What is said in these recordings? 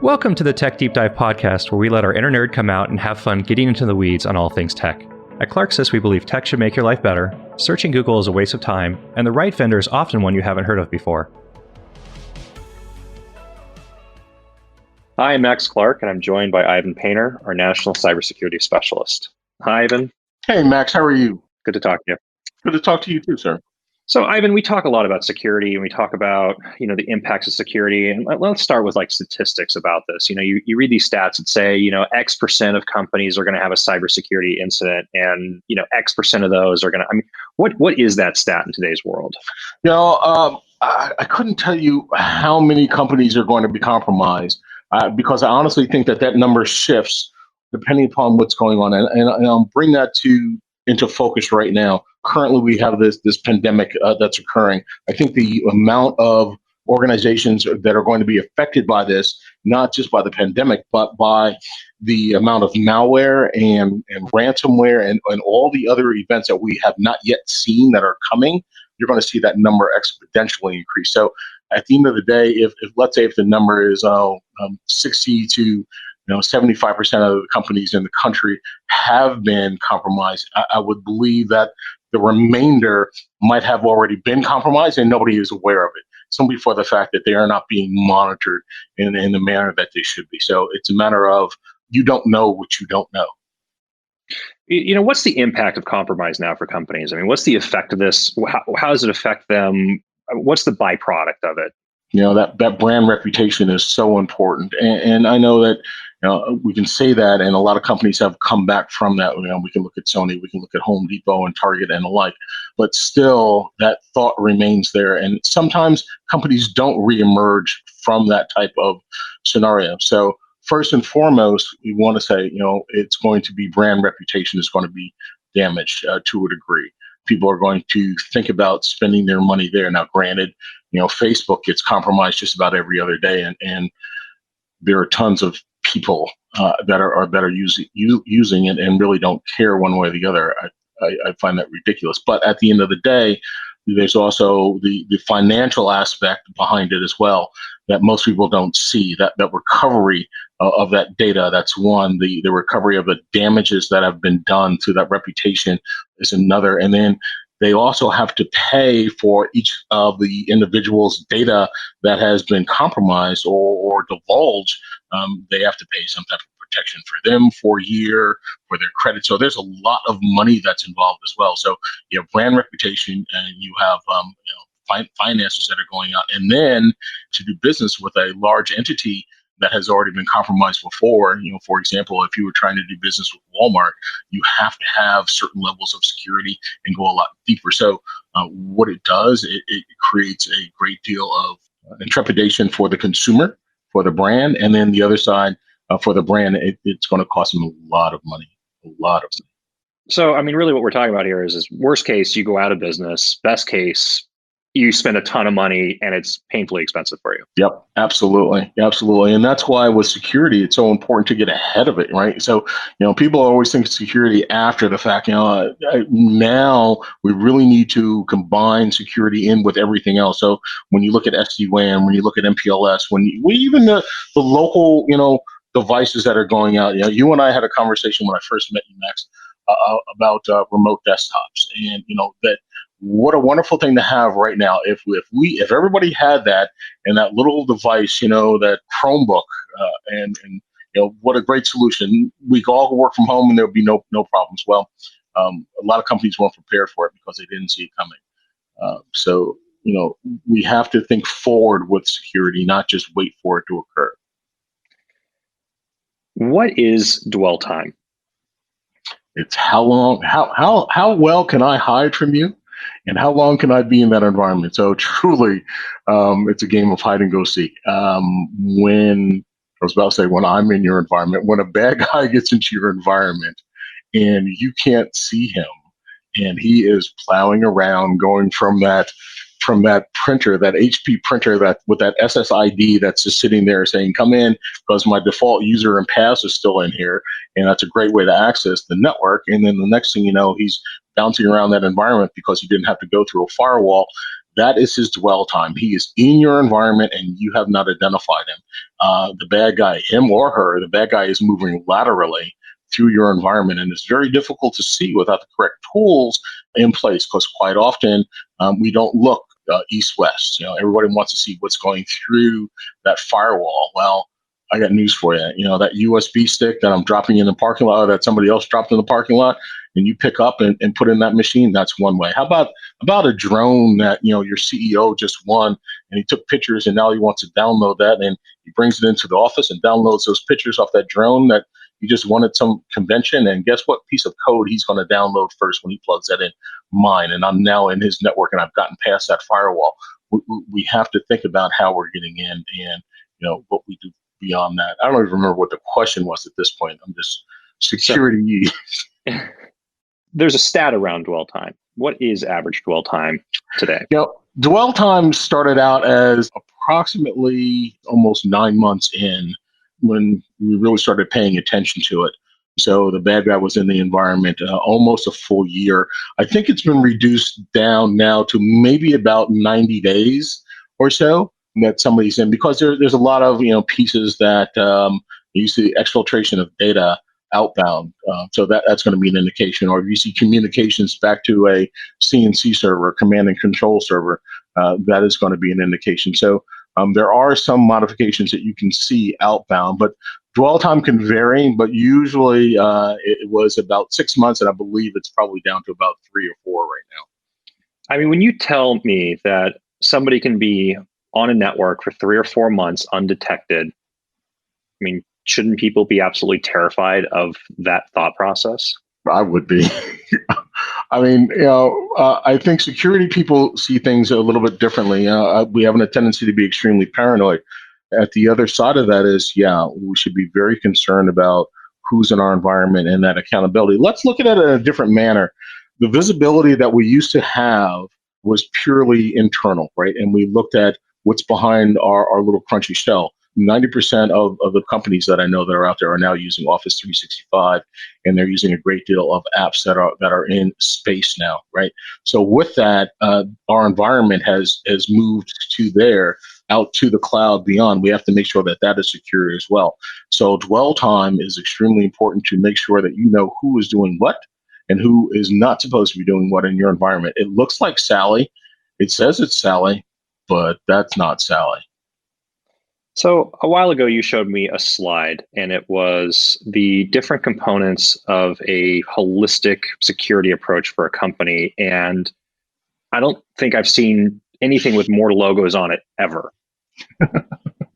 Welcome to the Tech Deep Dive podcast, where we let our inner nerd come out and have fun getting into the weeds on all things tech. At Clarksys, we believe tech should make your life better, searching Google is a waste of time, and the right vendor is often one you haven't heard of before. Hi, I'm Max Clark, and I'm joined by Ivan Paynter, our National Cybersecurity Specialist. Hi, Ivan. Hey, Max, how are you? Good to talk to you. Good to talk to you too, sir. So, Ivan, we talk a lot about security, and we talk about, the impacts of security. And let's start with statistics about this. You read these stats that say, X percent of companies are going to have a cybersecurity incident, and X percent of those are going to. What is that stat in today's world? I couldn't tell you how many companies are going to be compromised because I honestly think that number shifts depending upon what's going on, and I'll bring that into focus right now. Currently, we have this pandemic that's occurring. I think the amount of organizations that are going to be affected by this, not just by the pandemic, but by the amount of malware and ransomware and all the other events that we have not yet seen that are coming, you're going to see that number exponentially increase. So at the end of the day, if let's say if the number is 60 to 75% of the companies in the country have been compromised, I would believe that the remainder might have already been compromised and nobody is aware of it, simply for the fact that they are not being monitored in the manner that they should be. So it's a matter of you don't know what you don't know. What's the impact of compromise now for companies? What's the effect of this? How does it affect them? What's the byproduct of it? That brand reputation is so important. And I know that we can say that, and a lot of companies have come back from that. We can look at Sony, we can look at Home Depot and Target and the like, but still that thought remains there. And sometimes companies don't reemerge from that type of scenario. So first and foremost, we want to say, it's going to be brand reputation is going to be damaged to a degree. People are going to think about spending their money there. Now, granted, Facebook gets compromised just about every other day, and there are tons of people that are using it and really don't care one way or the other. I find that ridiculous. But at the end of the day, there's also the financial aspect behind it as well that most people don't see. That recovery of that data, that's one. The recovery of the damages that have been done to that reputation is another. And then they also have to pay for each of the individual's data that has been compromised or divulged. They have to pay some type of protection for them for a year, for their credit. So there's a lot of money that's involved as well. So you have brand reputation, and you have finances that are going out, and then to do business with a large entity that has already been compromised before. For example, if you were trying to do business with Walmart, you have to have certain levels of security and go a lot deeper. So what it does, it creates a great deal of intrepidation for the consumer, for the brand, and then the other side, for the brand, it's going to cost them a lot of money. So, really what we're talking about here is worst case, you go out of business. Best case, you spend a ton of money and it's painfully expensive for you. Yep, absolutely. And that's why with security, it's so important to get ahead of it, right? So, people always think security after the fact. Now we really need to combine security in with everything else. So when you look at SD-WAN, when you look at MPLS, even the local, devices that are going out, you and I had a conversation when I first met you, Max, about remote desktops, and that. What a wonderful thing to have right now. If everybody had that and that little device, that Chromebook, and what a great solution. We could all work from home and there would be no problems. Well, a lot of companies weren't prepared for it because they didn't see it coming. So we have to think forward with security, not just wait for it to occur. What is dwell time? It's how long, how well can I hide from you? And how long can I be in that environment? So truly, it's a game of hide and go seek. When I'm in your environment, when a bad guy gets into your environment and you can't see him, and he is plowing around, going from that printer, that HP printer, that with that SSID that's just sitting there saying, come in, because my default user and pass is still in here. And that's a great way to access the network. And then the next thing you know, he's bouncing around that environment because he didn't have to go through a firewall. that is his dwell time. He is in your environment and you have not identified him. The bad guy, him or her, the bad guy is moving laterally through your environment, and it's very difficult to see without the correct tools in place, because quite often we don't look east-west. Everybody wants to see what's going through that firewall. Well, I got news for you. That USB stick that I'm dropping in the parking lot, or that somebody else dropped in the parking lot, and you pick up and put in that machine, that's one way. How about a drone that your CEO just won, and he took pictures, and now he wants to download that, and he brings it into the office and downloads those pictures off that drone that he just won at some convention, and guess what piece of code he's going to download first when he plugs that in? Mine. And I'm now in his network, and I've gotten past that firewall. We have to think about how we're getting in, and what we do beyond that. I don't even remember what the question was at this point. I'm just security. There's a stat around dwell time. What is average dwell time today? Dwell time started out as approximately almost 9 months in, when we really started paying attention to it. So the bad guy was in the environment almost a full year. I think it's been reduced down now to maybe about 90 days or so that somebody's in, because there's a lot of pieces that you see exfiltration of data outbound. So that's going to be an indication. Or if you see communications back to a CNC server, command and control server, that is going to be an indication. So there are some modifications that you can see outbound, but dwell time can vary, but usually it was about 6 months, and I believe it's probably down to about 3 or 4 right now. I mean, when you tell me that somebody can be on a network for 3 or 4 months undetected, I mean, shouldn't people be absolutely terrified of that thought process? I would be. I mean, I think security people see things a little bit differently. We have a tendency to be extremely paranoid. At the other side of that is, we should be very concerned about who's in our environment and that accountability. Let's look at it in a different manner. The visibility that we used to have was purely internal, right? And we looked at what's behind our little crunchy shell. 90% of the companies that I know that are out there are now using Office 365, and they're using a great deal of apps that are in space now, right? So with that, our environment has moved to there, out to the cloud beyond. We have to make sure that that is secure as well. So dwell time is extremely important to make sure that you know who is doing what and who is not supposed to be doing what in your environment. It looks like Sally. It says it's Sally, but that's not Sally. So a while ago, you showed me a slide, and it was the different components of a holistic security approach for a company. And I don't think I've seen anything with more logos on it ever.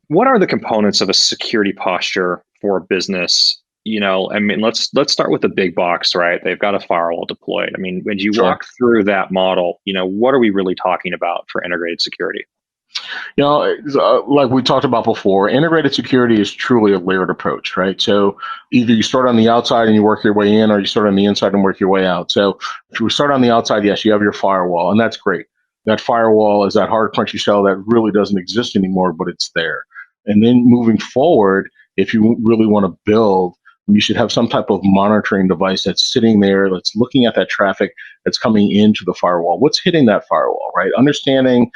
What are the components of a security posture for a business? I mean, let's start with the big box, right? They've got a firewall deployed. I mean, when you walk through that model, what are we really talking about for integrated security? Like we talked about before, integrated security is truly a layered approach, right? So either you start on the outside and you work your way in, or you start on the inside and work your way out. So if you start on the outside, yes, you have your firewall, and that's great. That firewall is that hard, crunchy shell that really doesn't exist anymore, but it's there. And then moving forward, if you really want to build, you should have some type of monitoring device that's sitting there, that's looking at that traffic that's coming into the firewall. What's hitting that firewall, right? Understanding,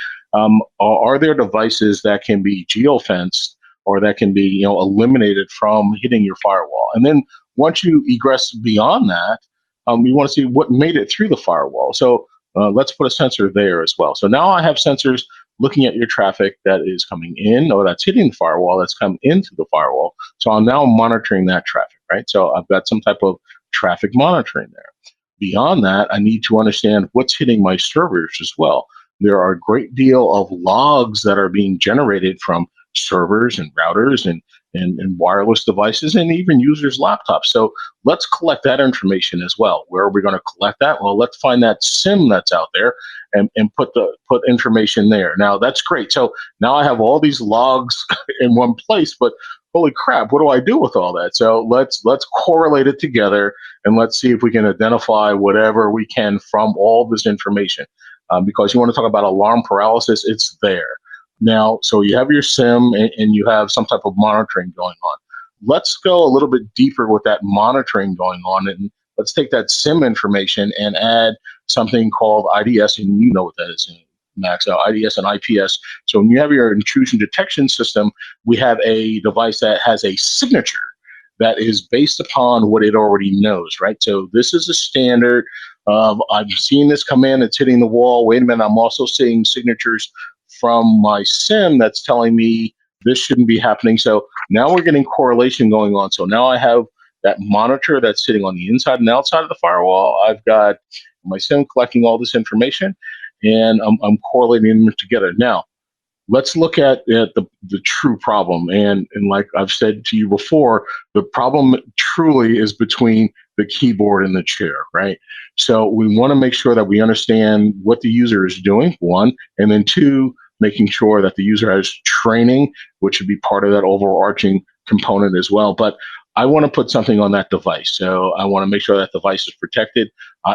are there devices that can be geofenced or that can be, eliminated from hitting your firewall? And then once you egress beyond that, you want to see what made it through the firewall. So let's put a sensor there as well. So now I have sensors looking at your traffic that is coming in or that's hitting the firewall, that's come into the firewall. So I'm now monitoring that traffic, right? So I've got some type of traffic monitoring there. Beyond that, I need to understand what's hitting my servers as well. There are a great deal of logs that are being generated from servers and routers and wireless devices and even users' laptops. So let's collect that information as well. Where are we going to collect that? Well, let's find that SIM that's out there and put information there. Now that's great. So now I have all these logs in one place, but holy crap, what do I do with all that? So let's correlate it together and let's see if we can identify whatever we can from all this information. Because you want to talk about alarm paralysis, it's there. Now, so you have your SIM and you have some type of monitoring going on. Let's go a little bit deeper with that monitoring going on, and let's take that SIM information and add something called IDS, and you know what that is. Max, IDS and IPS. So when you have your intrusion detection system, we have a device that has a signature that is based upon what it already knows, right? So this is a standard of, I'm seeing this come in, it's hitting the wall. Wait a minute, I'm also seeing signatures from my SIM that's telling me this shouldn't be happening. So now we're getting correlation going on. So now I have that monitor that's sitting on the inside and outside of the firewall. I've got my SIM collecting all this information, and I'm correlating them together. Now, let's look at the true problem. And like I've said to you before, the problem truly is between the keyboard and the chair, right? So we want to make sure that we understand what the user is doing, one, and then two, making sure that the user has training, which would be part of that overarching component as well. But I want to put something on that device. So I want to make sure that device is protected.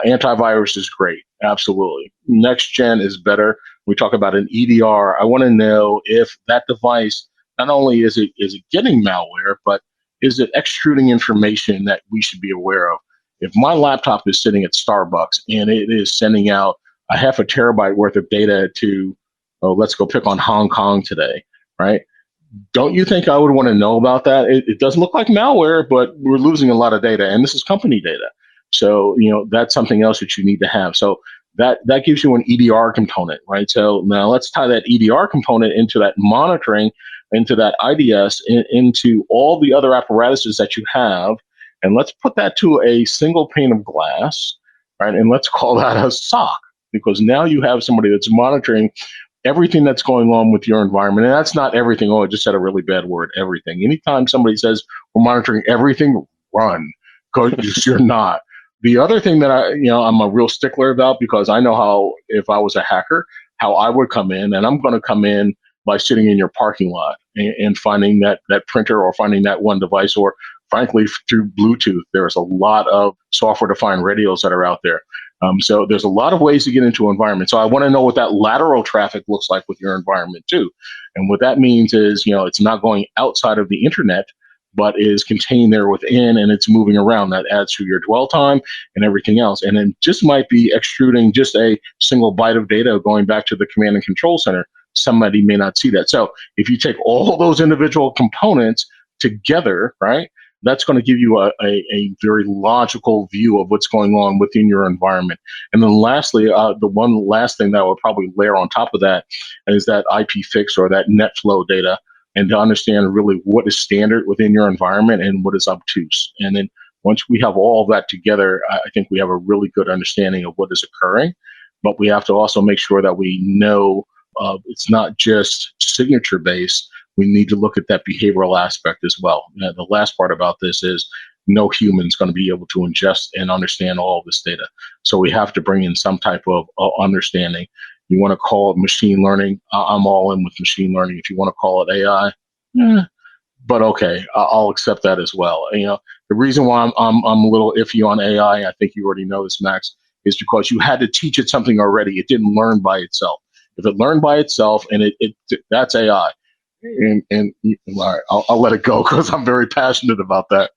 Antivirus is great. Absolutely. Next gen is better. We talk about an EDR. I want to know if that device, not only is it getting malware, but is it extruding information that we should be aware of? If my laptop is sitting at Starbucks and it is sending out a half a terabyte worth of data to, let's go pick on Hong Kong today, right? Don't you think I would want to know about that? It doesn't look like malware, but we're losing a lot of data, and this is company data. So, that's something else that you need to have. So that gives you an EDR component, right? So now let's tie that EDR component into that monitoring, into that IDS, into all the other apparatuses that you have, and let's put that to a single pane of glass, right? And let's call that a SOC, because now you have somebody that's monitoring everything that's going on with your environment. And that's not everything. Oh, I just said a really bad word, everything. Anytime somebody says we're monitoring everything, run, because you're not. The other thing that I'm a real stickler about, because I know how, if I was a hacker, how I would come in, and I'm going to come in by sitting in your parking lot and finding that printer, or finding that one device, or frankly, through Bluetooth. There's a lot of software-defined radios that are out there. So there's a lot of ways to get into an environment. So I want to know what that lateral traffic looks like with your environment too. And what that means is, it's not going outside of the internet, but is contained there within, and it's moving around. That adds to your dwell time and everything else. And then just might be extruding just a single byte of data going back to the command and control center. Somebody may not see that. So if you take all those individual components together, right, that's going to give you a very logical view of what's going on within your environment. And then lastly, the one last thing that I would probably layer on top of that is that IP fix, or that net flow data, and to understand really what is standard within your environment and what is obtuse. And then once we have all of that together, I think we have a really good understanding of what is occurring. But we have to also make sure that we know it's not just signature based. We need to look at that behavioral aspect as well. The last part about this is no human's going to be able to ingest and understand all of this data. So we have to bring in some type of understanding. You want to call it machine learning? I'm all in with machine learning. If you want to call it AI, but okay, I'll accept that as well. The reason why I'm a little iffy on AI, I think you already know this, Max, is because you had to teach it something already. It didn't learn by itself. If it learned by itself, and that's AI. And all right, I'll let it go because I'm very passionate about that.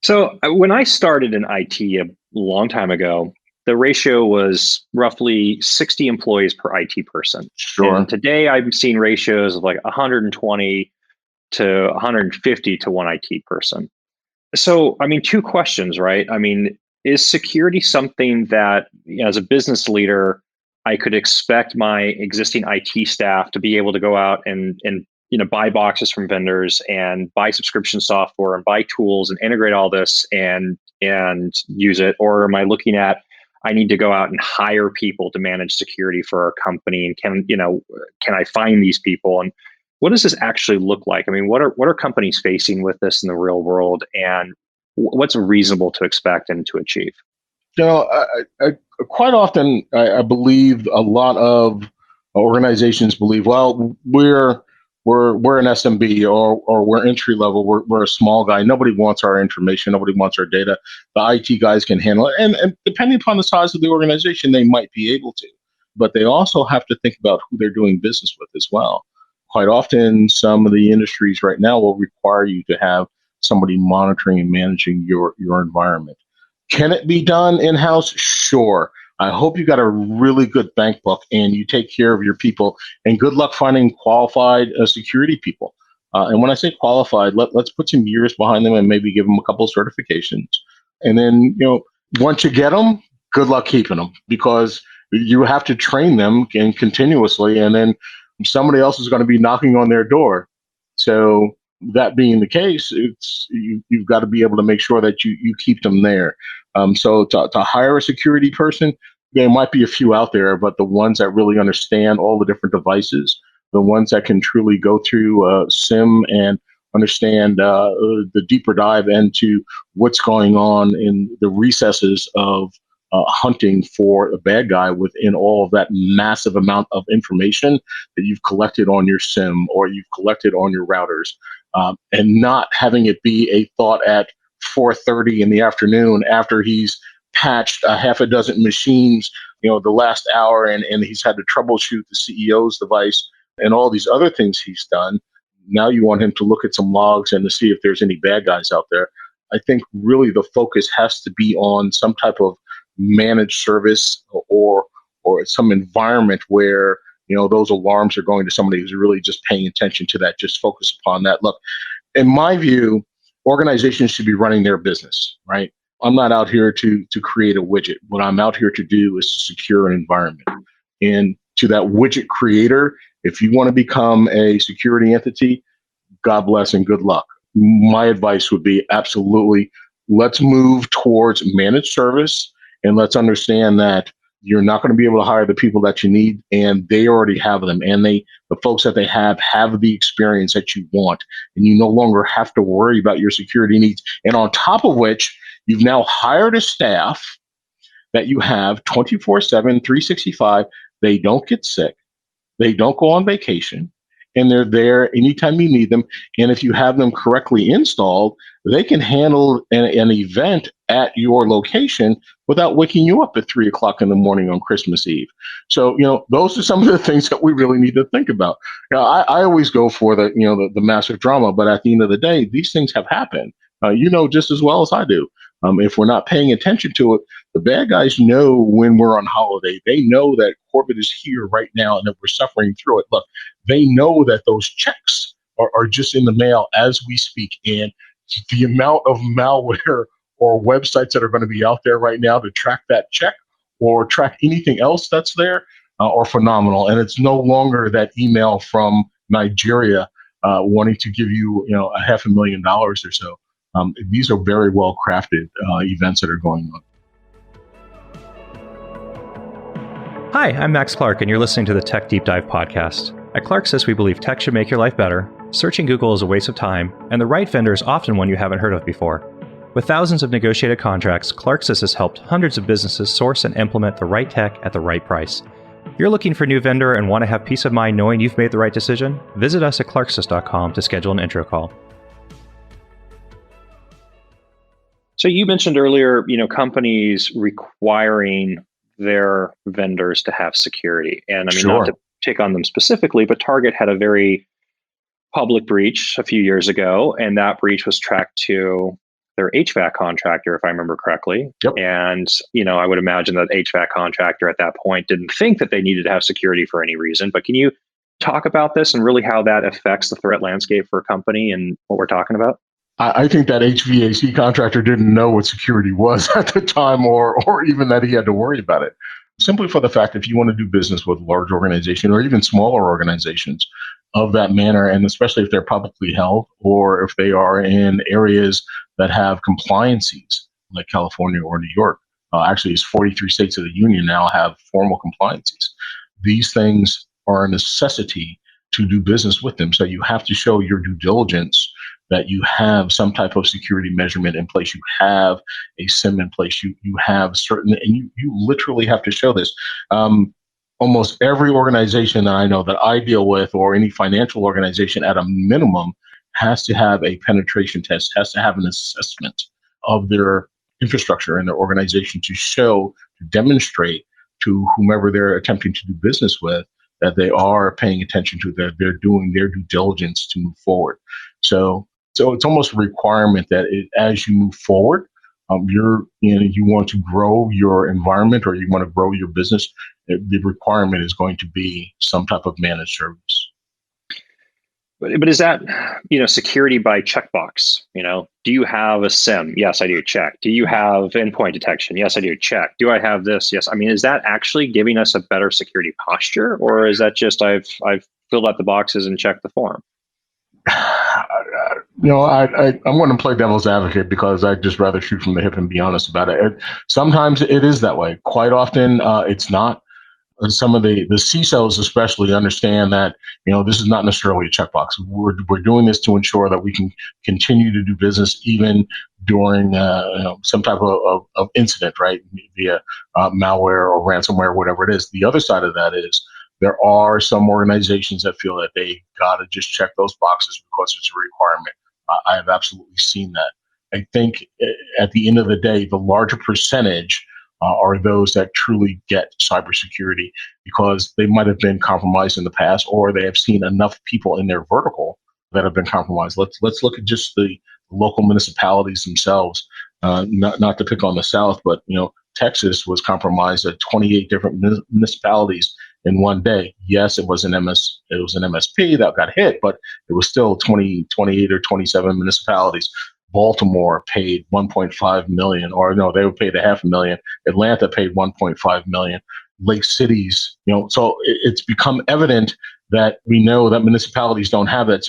So when I started in IT a long time ago, the ratio was roughly 60 employees per IT person. Sure. And today I'm seeing ratios of like 120 to 150 to one IT person. So, two questions, right? Is security something that, as a business leader, I could expect my existing IT staff to be able to go out and buy boxes from vendors and buy subscription software and buy tools and integrate all this and use it? Or am I looking at, I need to go out and hire people to manage security for our company, and can I find these people? And what does this actually look like? What are companies facing with this in the real world, and what's reasonable to expect and to achieve? I quite often, I believe a lot of organizations believe, well, we're an SMB, or we're entry level. We're a small guy. Nobody wants our information. Nobody wants our data. The IT guys can handle it. And depending upon the size of the organization, they might be able to. But they also have to think about who they're doing business with as well. Quite often, some of the industries right now will require you to have somebody monitoring and managing your environment. Can it be done in-house? Sure. I hope you got a really good bank book and you take care of your people. And good luck finding qualified security people. And when I say qualified, let's put some years behind them and maybe give them a couple of certifications. And then, once you get them, good luck keeping them because you have to train them and continuously. And then somebody else is going to be knocking on their door. So that being the case, you've got to be able to make sure that you keep them there. So to hire a security person, there might be a few out there, but the ones that really understand all the different devices, the ones that can truly go through SIM and understand the deeper dive into what's going on in the recesses of hunting for a bad guy within all of that massive amount of information that you've collected on your SIM or you've collected on your routers, and not having it be a thought at 4:30 in the afternoon after he's patched a half a dozen machines, the last hour, and he's had to troubleshoot the CEO's device and all these other things he's done. Now you want him to look at some logs and to see if there's any bad guys out there. I think really the focus has to be on some type of managed service or some environment where those alarms are going to somebody who's really just paying attention to that. Just focus upon that. Look, in my view, organizations should be running their business, right? I'm not out here to create a widget. What I'm out here to do is to secure an environment. And to that widget creator, if you want to become a security entity, God bless and good luck. My advice would be absolutely, let's move towards managed service, and let's understand that you're not going to be able to hire the people that you need, and they already have them, and the folks that they have the experience that you want, and you no longer have to worry about your security needs. And on top of which, you've now hired a staff that you have 24/7, 365. They don't get sick. They don't go on vacation, and they're there anytime you need them. And if you have them correctly installed, they can handle an event at your location without waking you up at 3 o'clock in the morning on Christmas Eve. So, those are some of the things that we really need to think about. I always go for the massive drama, but at the end of the day, these things have happened. Just as well as I do. If we're not paying attention to it, the bad guys know when we're on holiday. They know that Corbett is here right now and that we're suffering through it. Look, they know that those checks are just in the mail as we speak. And the amount of malware or websites that are going to be out there right now to track that check or track anything else that's there are phenomenal. And it's no longer that email from Nigeria wanting to give you, $500,000 or so. These are very well crafted events that are going on. Hi, I'm Max Clark, and you're listening to the Tech Deep Dive podcast. At Clarksys, we believe tech should make your life better. Searching Google is a waste of time, and the right vendor is often one you haven't heard of before. With thousands of negotiated contracts, Clarksys has helped hundreds of businesses source and implement the right tech at the right price. If you're looking for a new vendor and want to have peace of mind knowing you've made the right decision, visit us at clarksys.com to schedule an intro call. So you mentioned earlier, companies requiring their vendors to have security. And I mean, Sure. not to pick on them specifically, but Target had a very public breach a few years ago, and that breach was tracked to their HVAC contractor, if I remember correctly. Yep. And, I would imagine that HVAC contractor at that point didn't think that they needed to have security for any reason. But can you talk about this and really how that affects the threat landscape for a company and what we're talking about? I think that HVAC contractor didn't know what security was at the time or even that he had to worry about it. Simply for the fact, if you want to do business with large organizations or even smaller organizations of that manner, and especially if they're publicly held or if they are in areas that have compliances like California or New York, actually it's 43 states of the union now have formal compliances. These things are a necessity to do business with them. So you have to show your due diligence that you have some type of security measurement in place. You have a SIM in place. You have certain, and you literally have to show this. Almost every organization that I know that I deal with, or any financial organization at a minimum, has to have a penetration test, has to have an assessment of their infrastructure and their organization to demonstrate to whomever they're attempting to do business with that they are paying attention to, that they're doing their due diligence to move forward. So it's almost a requirement that as you move forward, you want to grow your environment or you want to grow your business, the requirement is going to be some type of managed service. But is that, security by checkbox? Do you have a SIM? Yes, I do. Check. Do you have endpoint detection? Yes, I do. Check. Do I have this? Yes. I mean, is that actually giving us a better security posture, or is that just I've filled out the boxes and checked the form? I'm going to play devil's advocate because I'd just rather shoot from the hip and be honest about it. Sometimes it is that way. Quite often, it's not. Some of the CISOs especially understand that this is not necessarily a checkbox. We're doing this to ensure that we can continue to do business even during some type of incident, right, via malware or ransomware, whatever it is. The other side of that is there are some organizations that feel that they got to just check those boxes because it's a requirement. I have absolutely seen that. I think at the end of the day, the larger percentage are those that truly get cybersecurity because they might have been compromised in the past, or they have seen enough people in their vertical that have been compromised. Let's look at just the local municipalities themselves. Not to pick on the South, but Texas was compromised at 28 different municipalities in one day. Yes, it was an MSP that got hit, but it was still 28 or 27 municipalities. Baltimore paid 1.5 million, or no, they were paid $500,000. Atlanta paid 1.5 million. Lake cities, so it's become evident that we know that municipalities don't have that,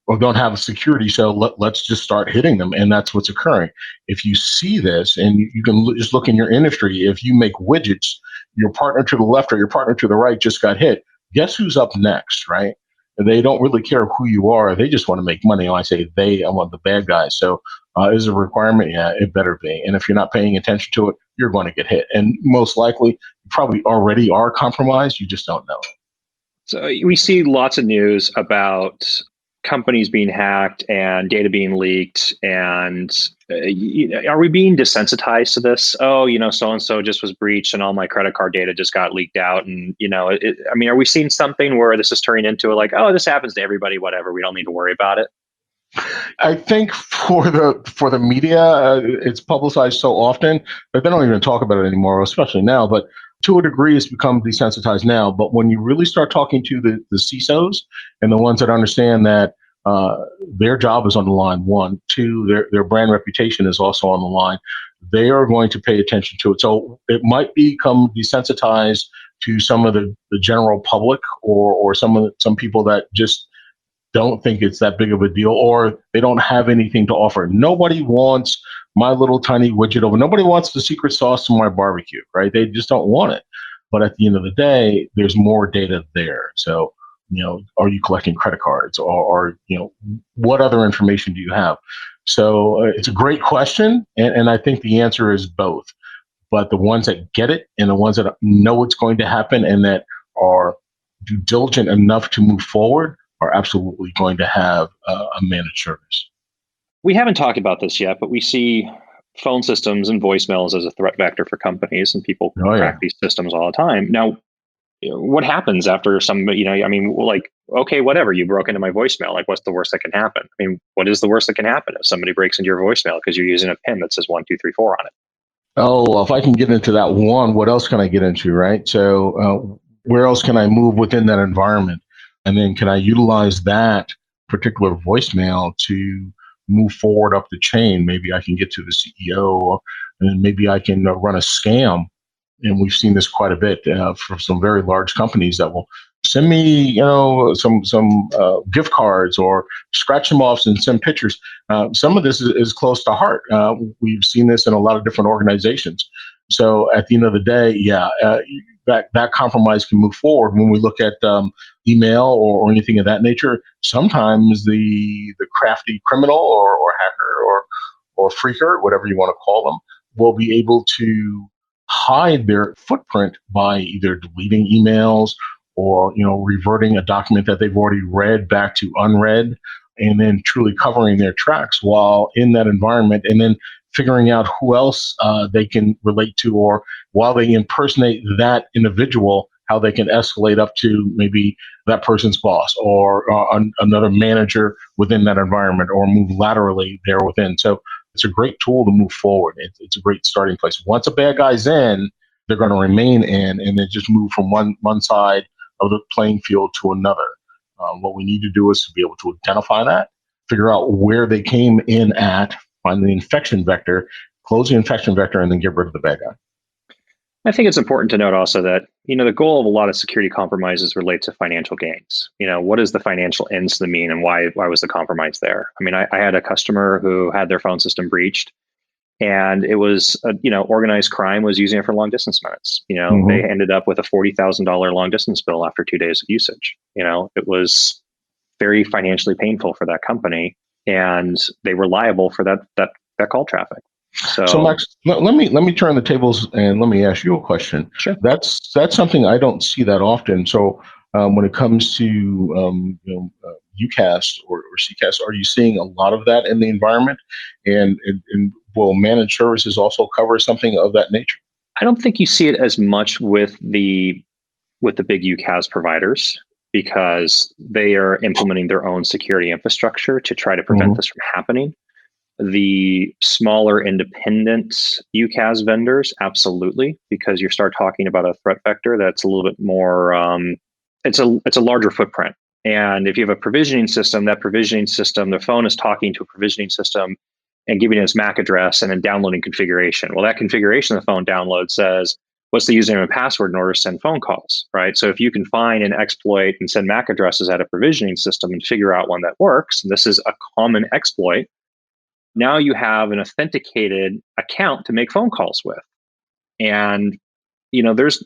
or don't have security. So let's just start hitting them, and that's what's occurring. If you see this, and you can just look in your industry, if you make widgets, your partner to the left or your partner to the right just got hit. Guess who's up next, right? They don't really care who you are. They just want to make money. When I say they, I want the bad guys. So is it a requirement? Yeah, it better be. And if you're not paying attention to it, you're going to get hit. And most likely, you probably already are compromised. You just don't know it. So we see lots of news about companies being hacked and data being leaked. And are we being desensitized to this? Oh, so-and-so just was breached and all my credit card data just got leaked out. And, are we seeing something where this is turning into this happens to everybody, whatever, we don't need to worry about it? I think for the media, it's publicized so often that they don't even talk about it anymore, especially now. But to a degree, it's become desensitized now. But when you really start talking to the CISOs and the ones that understand that their job is on the line, one, two, their brand reputation is also on the line, they are going to pay attention to it. So it might become desensitized to some of the general public or some people that just don't think it's that big of a deal, or they don't have anything to offer. Nobody wants my little tiny widget over. Nobody wants the secret sauce to my barbecue, right? They just don't want it. But at the end of the day, there's more data there. So, are you collecting credit cards, or what other information do you have? So it's a great question. And I think the answer is both. But the ones that get it and the ones that know what's going to happen and that are due diligent enough to move forward are absolutely going to have a managed service. We haven't talked about this yet, but we see phone systems and voicemails as a threat vector for companies, and people crack these systems all the time. Now, what happens after okay, whatever, you broke into my voicemail. What's the worst that can happen? What is the worst that can happen if somebody breaks into your voicemail because you're using a PIN that says 1, 2, 3, 4 on it? Oh, if I can get into that one, what else can I get into, right? So where else can I move within that environment? And then can I utilize that particular voicemail to move forward up the chain? Maybe I can get to the CEO, and then maybe I can run a scam. And we've seen this quite a bit for some very large companies that will send me, some gift cards or scratch them off and send pictures. Some of this is close to heart. We've seen this in a lot of different organizations. So at the end of the day, that compromise can move forward. When we look at email or anything of that nature, sometimes the crafty criminal or hacker or phreaker, whatever you want to call them, will be able to hide their footprint by either deleting emails or reverting a document that they've already read back to unread, and then truly covering their tracks while in that environment, and then figuring out who else they can relate to, or while they impersonate that individual, how they can escalate up to maybe that person's boss or another manager within that environment, or move laterally there within. So it's a great tool to move forward. It's a great starting place. Once a bad guy's in, they're going to remain in, and then just move from one side of the playing field to another. What we need to do is to be able to identify that, figure out where they came in at, find the infection vector, close the infection vector, and then get rid of the bad guy. I think it's important to note also that, the goal of a lot of security compromises relate to financial gains. What is the financial ends to the mean, and why was the compromise there? I mean, I had a customer who had their phone system breached, and it was, organized crime was using it for long distance minutes. They ended up with a $40,000 long distance bill after 2 days of usage. It was very financially painful for that company, and they were liable for that call traffic. So Max, let me turn the tables and let me ask you a question. Sure. That's something I don't see that often. So when it comes to UCAS or CCAS, are you seeing a lot of that in the environment? And will managed services also cover something of that nature? I don't think you see it as much with the big UCAS providers, because they are implementing their own security infrastructure to try to prevent this from happening. The smaller independent UCAS vendors, absolutely, because you start talking about a threat vector that's a little bit more, it's a larger footprint. And if you have a provisioning system, the phone is talking to a provisioning system and giving it its MAC address and then downloading configuration. Well, that configuration the phone downloads says, what's the username and password in order to send phone calls, right? So if you can find an exploit and send MAC addresses at a provisioning system and figure out one that works, and this is a common exploit, now you have an authenticated account to make phone calls with. And, there's,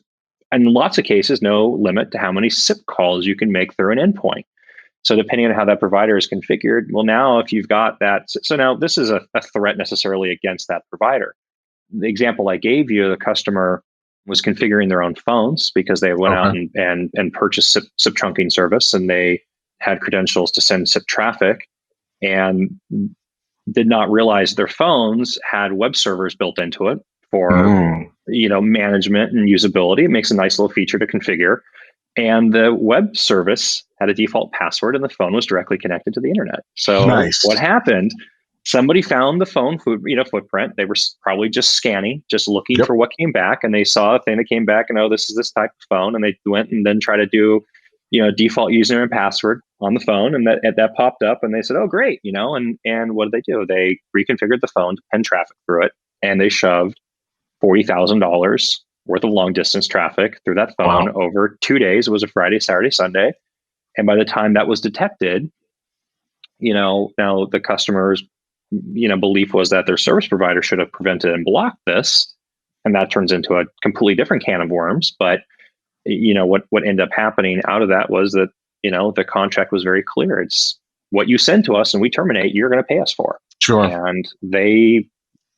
in lots of cases, no limit to how many SIP calls you can make through an endpoint. So depending on how that provider is configured, well, now if you've got that, so now this is a threat necessarily against that provider. The example I gave you, the customer was configuring their own phones because they went out and purchased SIP trunking service, and they had credentials to send SIP traffic, and did not realize their phones had web servers built into it for management and usability. It makes a nice little feature to configure. And the web service had a default password, and the phone was directly connected to the internet. So What happened? Somebody found the phone footprint. They were probably just scanning, just looking for what came back, and they saw a thing that came back, and this is this type of phone, and they went and then tried to do default username and password on the phone, and that popped up, and they said, oh, great, and what did they do? They reconfigured the phone to pen traffic through it, and they shoved $40,000 worth of long distance traffic through that phone over 2 days. It was a Friday, Saturday, Sunday. And by the time that was detected, now the customer's, belief was that their service provider should have prevented and blocked this. And that turns into a completely different can of worms. But what ended up happening out of that was that, the contract was very clear. It's what you send to us and we terminate, you're going to pay us for. Sure. And they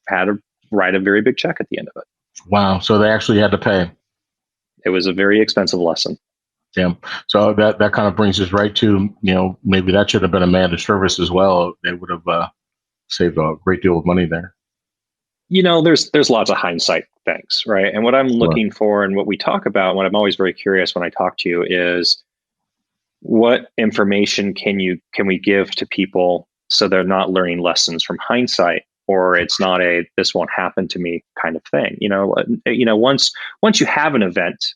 had to write a very big check at the end of it. Wow. So they actually had to pay. It was a very expensive lesson. Yeah. So that kind of brings us right to, maybe that should have been a managed service as well. They would have saved a great deal of money there. There's lots of hindsight things, right? And what I'm looking for, and what we talk about, what I'm always very curious when I talk to you, is what information can we give to people so they're not learning lessons from hindsight, or it's not a this won't happen to me kind of thing. Once you have an event,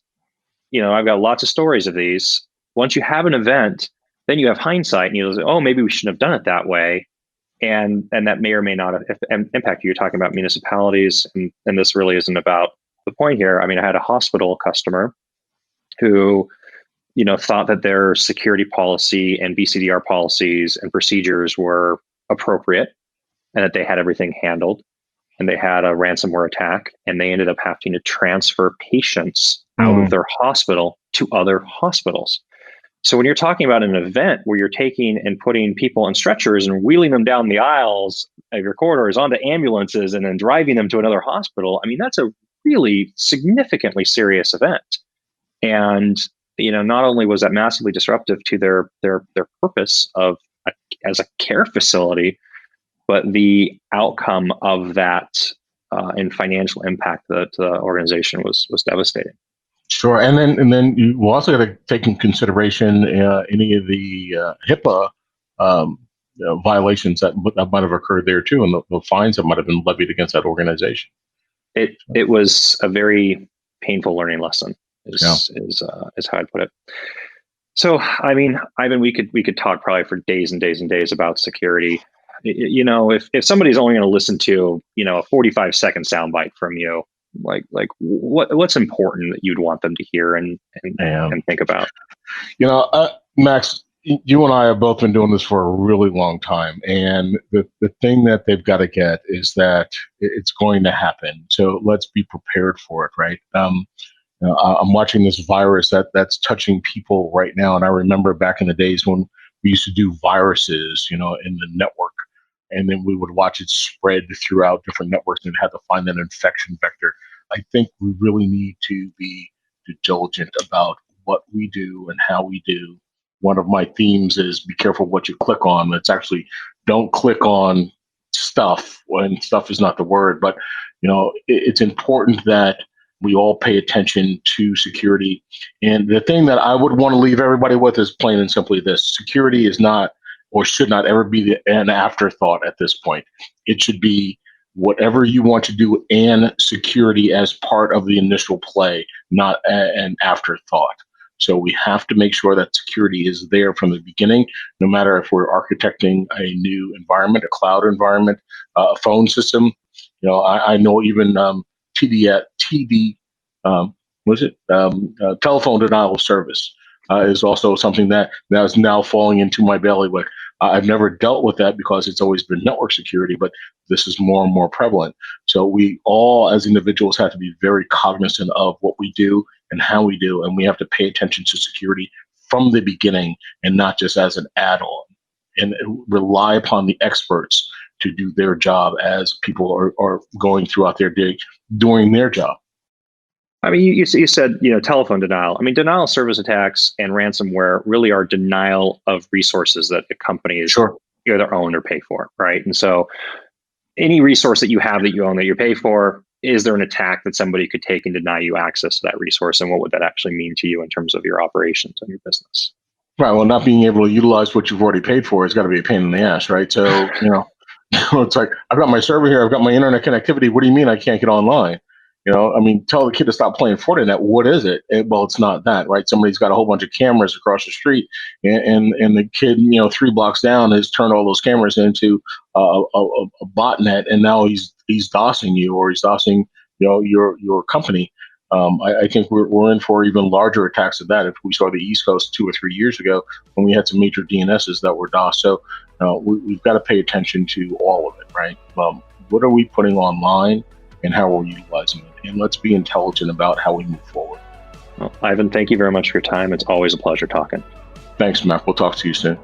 I've got lots of stories of these. Once you have an event, then you have hindsight, and you say, oh, maybe we shouldn't have done it that way. And that may or may not have impact you. You're talking about municipalities, and this really isn't about the point here. I mean, I had a hospital customer who, thought that their security policy and BCDR policies and procedures were appropriate, and that they had everything handled, and they had a ransomware attack, and they ended up having to transfer patients out of their hospital to other hospitals. So when you're talking about an event where you're taking and putting people in stretchers and wheeling them down the aisles of your corridors onto ambulances and then driving them to another hospital, I mean, that's a really significantly serious event. And, not only was that massively disruptive to their purpose as a care facility, but the outcome of that and financial impact to the organization was devastating. Sure, and then you also got to take in consideration any of the HIPAA violations that might have occurred there too, and the fines that might have been levied against that organization. It was a very painful learning lesson. Is how I'd put it. So, I mean, Ivan, we could talk probably for days and days and days about security. If somebody's only going to listen to a 45-second soundbite from you, like what's important that you'd want them to hear and think about? Max, you and I have both been doing this for a really long time, and the thing that they've got to get is that it's going to happen. So let's be prepared for it, right? I'm watching this virus that's touching people right now, and I remember back in the days when we used to do viruses, in the network, and then we would watch it spread throughout different networks and had to find that infection vector. I think we really need to be diligent about what we do and how we do. One of my themes is be careful what you click on. It's actually don't click on stuff when stuff is not the word, but it's important that we all pay attention to security. And the thing that I would want to leave everybody with is plain and simply this: security is not or should not ever be an afterthought at this point. It should be whatever you want to do and security as part of the initial play, not an afterthought. So we have to make sure that security is there from the beginning, no matter if we're architecting a new environment, a cloud environment, a phone system. I know even telephone denial of service is also something that is now falling into my bailiwick. I've never dealt with that because it's always been network security, but this is more and more prevalent. So we all, as individuals, have to be very cognizant of what we do and how we do, and we have to pay attention to security from the beginning and not just as an add-on, and rely upon the experts to do their job as people are going throughout their day doing their job. I mean, you said, telephone denial. I mean, denial of service attacks and ransomware really are denial of resources that a company is either own or pay for, right? And so any resource that you have that you own that you pay for, is there an attack that somebody could take and deny you access to that resource? And what would that actually mean to you in terms of your operations and your business? Right. Well, not being able to utilize what you've already paid for has got to be a pain in the ass, right? So, it's like, I've got my server here, I've got my internet connectivity. What do you mean I can't get online? Tell the kid to stop playing Fortnite. What is it? Well, it's not that, right? Somebody's got a whole bunch of cameras across the street, and the kid, 3 blocks down has turned all those cameras into a botnet, and now he's DOSing you, or he's DOSing, your company. I think we're in for even larger attacks of that. If we saw the East Coast 2 or 3 years ago when we had some major DNSs that were DOS. So we've got to pay attention to all of it, right? What are we putting online, and how are we utilizing it? And let's be intelligent about how we move forward. Well, Ivan, thank you very much for your time. It's always a pleasure talking. Thanks, Matt. We'll talk to you soon.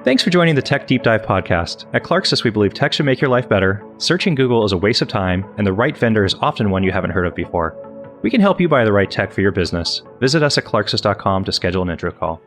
Thanks for joining the Tech Deep Dive podcast. At Clarksys, we believe tech should make your life better. Searching Google is a waste of time, and the right vendor is often one you haven't heard of before. We can help you buy the right tech for your business. Visit us at clarksys.com to schedule an intro call.